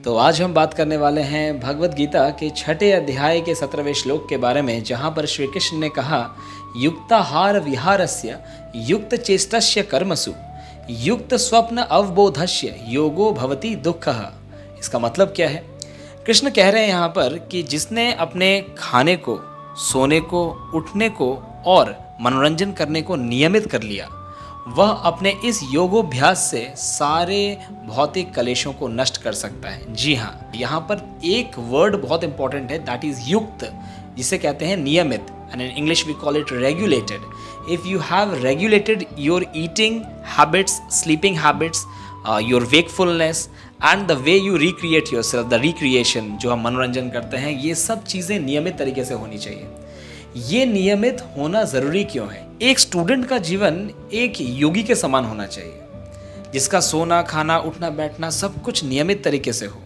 तो आज हम बात करने वाले हैं भगवत गीता के छठे अध्याय के 17वें श्लोक के बारे में, जहाँ पर श्री कृष्ण ने कहा युक्ताहार विहारस्य युक्त चेष्टस्य कर्मसु युक्त स्वप्न अवबोधस्य योगो भवति दुःखः। इसका मतलब क्या है? कृष्ण कह रहे हैं यहाँ पर कि जिसने अपने खाने को, सोने को, उठने को और मनोरंजन करने को नियमित कर लिया, वह अपने इस योगाभ्यास से सारे भौतिक कलेशों को नष्ट कर सकता है। जी हाँ, यहाँ पर एक वर्ड बहुत इंपॉर्टेंट है, दैट इज युक्त, जिसे कहते हैं नियमित, and in English we call it regulated. If you have regulated your eating habits, sleeping habits, your wakefulness and the way you recreate yourself, the recreation, जो हम मनोरंजन करते हैं, ये सब चीज़ें नियमित तरीके से होनी चाहिए। ये नियमित होना ज़रूरी क्यों है? एक स्टूडेंट का जीवन एक योगी के समान होना चाहिए, जिसका सोना, खाना, उठना, बैठना सब कुछ नियमित तरीके से हो।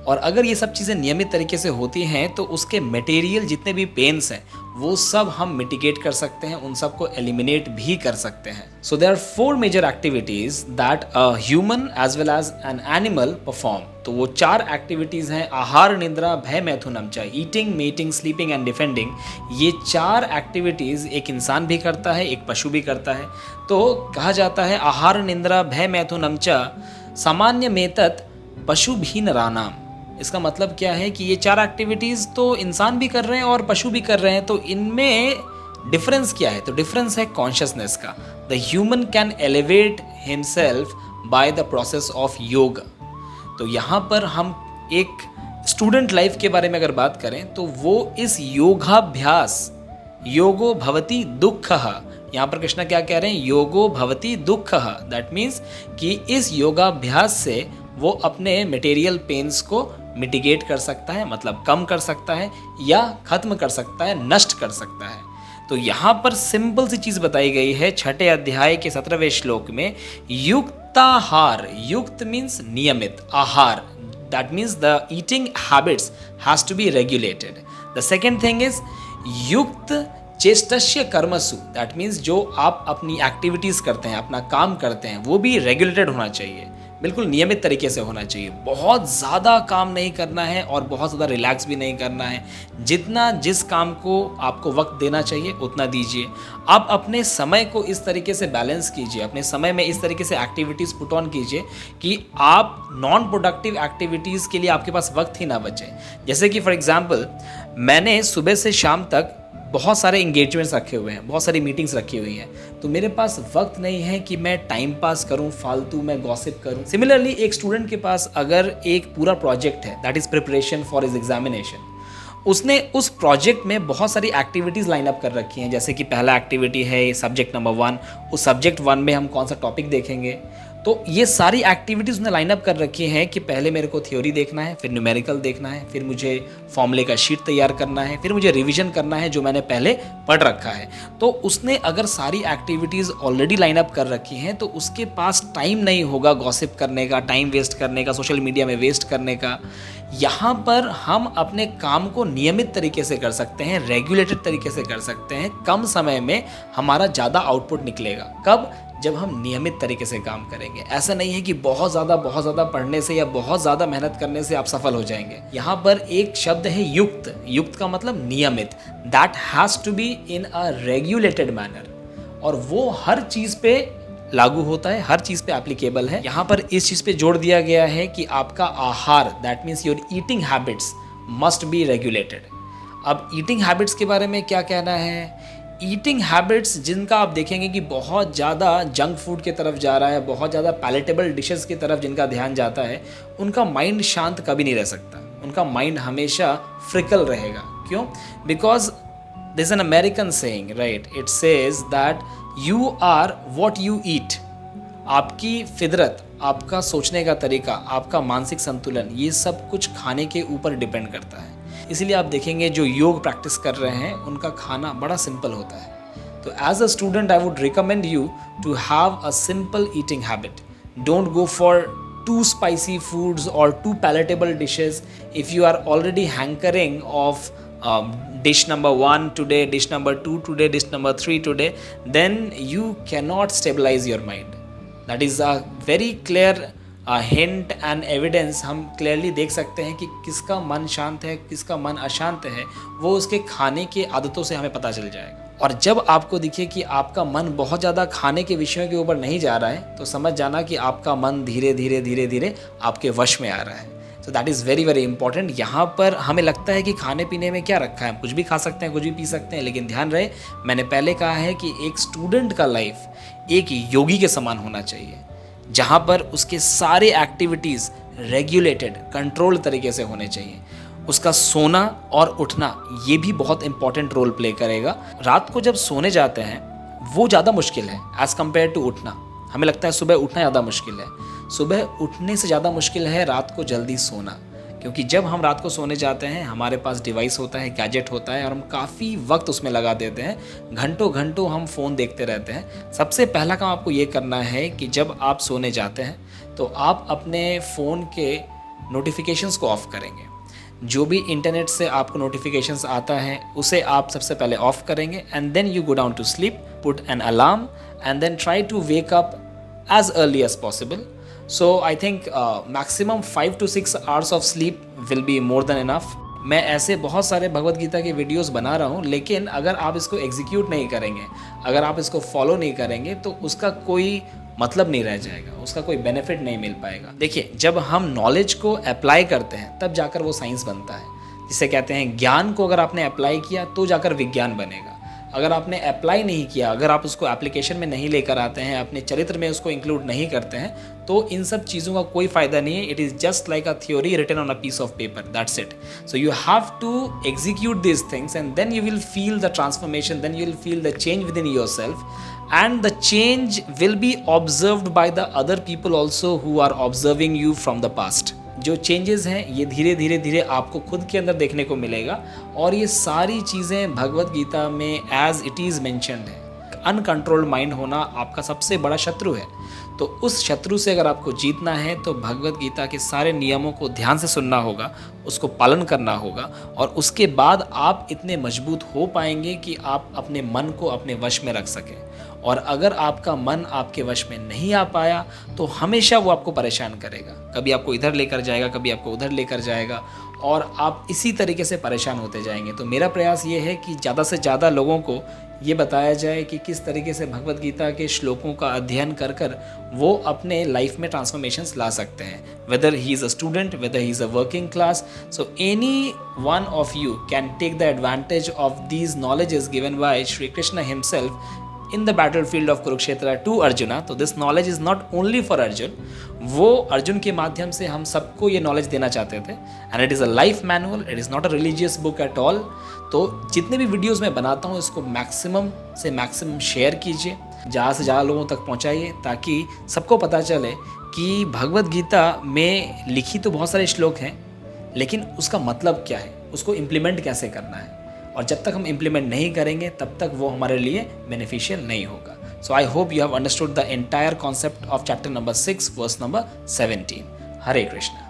और अगर ये सब चीज़ें नियमित तरीके से होती हैं तो उसके मटेरियल जितने भी पेन्स हैं वो सब हम मिटिगेट कर सकते हैं, उन सब को एलिमिनेट भी कर सकते हैं। So there are 4 major activities that a human as well as an animal perform. तो वो 4 एक्टिविटीज़ हैं, आहार, निद्रा, भय, मैथुनम, चाहे eating, meeting, sleeping and defending. ये 4 एक्टिविटीज़ एक इंसान भी करता है, एक पशु भी करता है। तो कहा जाता है आहार, निद्रा, भय, मैथुनम च सामान्य मेतत पशु भी नरानाम। इसका मतलब क्या है कि ये 4 एक्टिविटीज़ तो इंसान भी कर रहे हैं और पशु भी कर रहे हैं, तो इनमें डिफरेंस क्या है? तो डिफरेंस है कॉन्शियसनेस का। The human can elevate himself by the process of योग। तो यहाँ पर हम एक स्टूडेंट लाइफ के बारे में अगर बात करें तो वो इस योगाभ्यास, योगो भवति दुःखः, यहाँ पर कृष्णा क्या कह रहे हैं? योगो भवति दुःखः। दैट मीन्स कि इस योगाभ्यास से वो अपने मटेरियल पेन्स को मिटिगेट कर सकता है, मतलब कम कर सकता है या खत्म कर सकता है, नष्ट कर सकता है। तो यहाँ पर सिंपल सी चीज़ बताई गई है छठे अध्याय के 17वें श्लोक में, युक्ताहार। युक्त मीन्स नियमित, आहार that means the eating habits has to be regulated. The second thing is युक्त चेष्टस्य कर्मसु, दैट मीन्स जो आप अपनी एक्टिविटीज़ करते हैं, अपना काम करते हैं, वो भी रेगुलेटेड होना चाहिए, बिल्कुल नियमित तरीके से होना चाहिए। बहुत ज़्यादा काम नहीं करना है और बहुत ज़्यादा रिलैक्स भी नहीं करना है। जितना जिस काम को आपको वक्त देना चाहिए उतना दीजिए। आप अपने समय को इस तरीके से बैलेंस कीजिए, अपने समय में इस तरीके से एक्टिविटीज़ पुट ऑन कीजिए कि आप नॉन प्रोडक्टिव एक्टिविटीज़ के लिए आपके पास वक्त ही ना बचे। जैसे कि फॉर एग्जाम्पल, मैंने सुबह से शाम तक बहुत सारे इंगेजमेंट्स रखे हुए हैं, बहुत सारी मीटिंग्स रखी हुई हैं, तो मेरे पास वक्त नहीं है कि मैं टाइम पास करूं, फालतू में गॉसिप करूं। सिमिलरली एक स्टूडेंट के पास अगर एक पूरा प्रोजेक्ट है, that is preparation for his examination, उसने उस प्रोजेक्ट में बहुत सारी एक्टिविटीज़ लाइन अप कर रखी हैं। जैसे कि पहला एक्टिविटी है सब्जेक्ट नंबर 1, उस सब्जेक्ट 1 में हम कौन सा टॉपिक देखेंगे। तो ये सारी एक्टिविटीज़ उसने लाइन अप कर रखी हैं कि पहले मेरे को थ्योरी देखना है, फिर न्यूमेरिकल देखना है, फिर मुझे फॉर्मूले का शीट तैयार करना है, फिर मुझे रिवीजन करना है जो मैंने पहले पढ़ रखा है। तो उसने अगर सारी एक्टिविटीज़ ऑलरेडी लाइन अप कर रखी हैं तो उसके पास टाइम नहीं होगा गॉसिप करने का, टाइम वेस्ट करने का, सोशल मीडिया में वेस्ट करने का। यहाँ पर हम अपने काम को नियमित तरीके से कर सकते हैं, रेगुलेटेड तरीके से कर सकते हैं। कम समय में हमारा ज़्यादा आउटपुट निकलेगा। कब? जब हम नियमित तरीके से काम करेंगे। ऐसा नहीं है कि बहुत ज़्यादा पढ़ने से या बहुत ज़्यादा मेहनत करने से आप सफल हो जाएंगे। यहाँ पर एक शब्द है युक्त। युक्त का मतलब नियमित, that has to be in a regulated manner, और वो हर चीज़ पे लागू होता है, हर चीज़ पे एप्लीकेबल है। यहाँ पर इस चीज़ पे जोड़ दिया गया है कि आपका आहार, that means your eating habits must be regulated. अब ईटिंग हैबिट्स के बारे में क्या कहना है? ईटिंग हैबिट्स जिनका आप देखेंगे कि बहुत ज़्यादा जंक फूड की तरफ जा रहा है, बहुत ज़्यादा पैलेटेबल डिशेस की तरफ जिनका ध्यान जाता है, उनका माइंड शांत कभी नहीं रह सकता। उनका माइंड हमेशा फ्रिकल रहेगा। क्यों? Because there is an American saying, right? It says that you are what you eat. आपकी फितरत, आपका सोचने का तरीका, आपका मानसिक संतुलन, ये सब कुछ खाने के ऊपर डिपेंड करता है। इसीलिए आप देखेंगे जो योग प्रैक्टिस कर रहे हैं उनका खाना बड़ा सिंपल होता है। तो as a student I would recommend you to have a simple eating habit. Don't go for too spicy foods or too palatable dishes. If you are already hankering of dish number 1 today, dish number 2 today, dish number 3 today, then you cannot stabilize your mind. That is a very clear hint and evidence हम clearly देख सकते हैं कि किसका मन शांत है, किसका मन अशांत है, वो उसके खाने की आदतों से हमें पता चल जाएगा। और जब आपको दिखे कि आपका मन बहुत ज़्यादा खाने के विषयों के ऊपर नहीं जा रहा है, तो समझ जाना कि आपका मन धीरे धीरे धीरे धीरे आपके वश में आ रहा है। So that is very very important. यहाँ पर हमें लगता है कि खाने पीने में क्या रखा है, हम कुछ भी खा सकते हैं, कुछ भी पी सकते हैं, लेकिन ध्यान रहे, मैंने पहले कहा है कि एक स्टूडेंट का लाइफ एक योगी के समान होना चाहिए, जहाँ पर उसके सारे एक्टिविटीज़ रेगुलेटेड, कंट्रोल तरीके से होने चाहिए। उसका सोना और उठना ये भी बहुत इंपॉर्टेंट रोल प्ले करेगा। रात को जब सोने जाते हैं वो ज़्यादा मुश्किल है एज़ कम्पेयर टू उठना। हमें लगता है सुबह उठना ज़्यादा मुश्किल है, सुबह उठने से ज़्यादा मुश्किल है रात को जल्दी सोना। क्योंकि जब हम रात को सोने जाते हैं हमारे पास डिवाइस होता है, गैजेट होता है, और हम काफ़ी वक्त उसमें लगा देते हैं, घंटों घंटों हम फ़ोन देखते रहते हैं। सबसे पहला काम आपको ये करना है कि जब आप सोने जाते हैं तो आप अपने फ़ोन के नोटिफिकेशंस को ऑफ़ करेंगे। जो भी इंटरनेट से आपको नोटिफिकेशंस आता है उसे आप सबसे पहले ऑफ़ करेंगे, and then you go down to sleep, put an alarm and then try to wake up as early as possible. So I think maximum 5 to 6 hours of sleep will be more than enough. मैं ऐसे बहुत सारे भगवत गीता के videos बना रहा हूँ, लेकिन अगर आप इसको एग्जीक्यूट नहीं करेंगे, अगर आप इसको फॉलो नहीं करेंगे, तो उसका कोई मतलब नहीं रह जाएगा, उसका कोई बेनिफिट नहीं मिल पाएगा। देखिए, जब हम नॉलेज को अप्लाई करते हैं तब जाकर वो साइंस बनता है। जिसे कहते हैं ज्ञान को अगर आपने अप्लाई किया तो जाकर विज्ञान बनेगा। अगर आपने अप्लाई नहीं किया, अगर आप उसको एप्लीकेशन में नहीं लेकर आते हैं, अपने चरित्र में उसको इंक्लूड नहीं करते हैं, तो इन सब चीज़ों का कोई फ़ायदा नहीं है। It is just like a theory written on a piece of paper, that's it. So you have to execute this things and then you will feel the transformation, then you will feel the change within yourself, and the change will be observed by the other people also who are observing you from the past. जो changes हैं ये धीरे धीरे धीरे आपको खुद के अंदर देखने को मिलेगा, और ये सारी चीज़ें भगवत गीता में एज इट इज़ मेंशन्ड है। अनकंट्रोल्ड माइंड होना आपका सबसे बड़ा शत्रु है। तो उस शत्रु से अगर आपको जीतना है तो भगवत गीता के सारे नियमों को ध्यान से सुनना होगा, उसको पालन करना होगा, और उसके बाद आप इतने मजबूत हो पाएंगे कि आप अपने मन को अपने वश में रख सकें। और अगर आपका मन आपके वश में नहीं आ पाया तो हमेशा वो आपको परेशान करेगा, कभी आपको इधर लेकर जाएगा, कभी आपको उधर लेकर जाएगा, और आप इसी तरीके से परेशान होते जाएंगे। तो मेरा प्रयास ये है कि ज़्यादा से ज़्यादा लोगों को ये बताया जाए कि किस तरीके से भगवत गीता के श्लोकों का अध्ययन कर कर वो अपने लाइफ में ट्रांसफॉर्मेशंस ला सकते हैं, whether he is a student, whether he is a working class. So any one of you can take the advantage of these knowledges given by Shri Krishna himself in the battlefield of Kurukshetra to Arjuna. तो this knowledge is not only for Arjun, वो अर्जुन के माध्यम से हम सबको ये knowledge देना चाहते थे, and it is a life manual, it is not a religious book at all. तो जितने भी वीडियोस मैं बनाता हूँ इसको मैक्सिमम से मैक्सिमम शेयर कीजिए, ज़्यादा से ज़्यादा लोगों तक पहुँचाइए, ताकि सबको पता चले कि भगवत गीता में लिखी तो बहुत सारे श्लोक हैं, लेकिन उसका मतलब क्या है, उसको इम्प्लीमेंट कैसे करना है। और जब तक हम इम्प्लीमेंट नहीं करेंगे तब तक वो हमारे लिए बेनिफिशियल नहीं होगा। So I hope you have understood the entire concept of chapter number 6 verse number 17। Hare Krishna.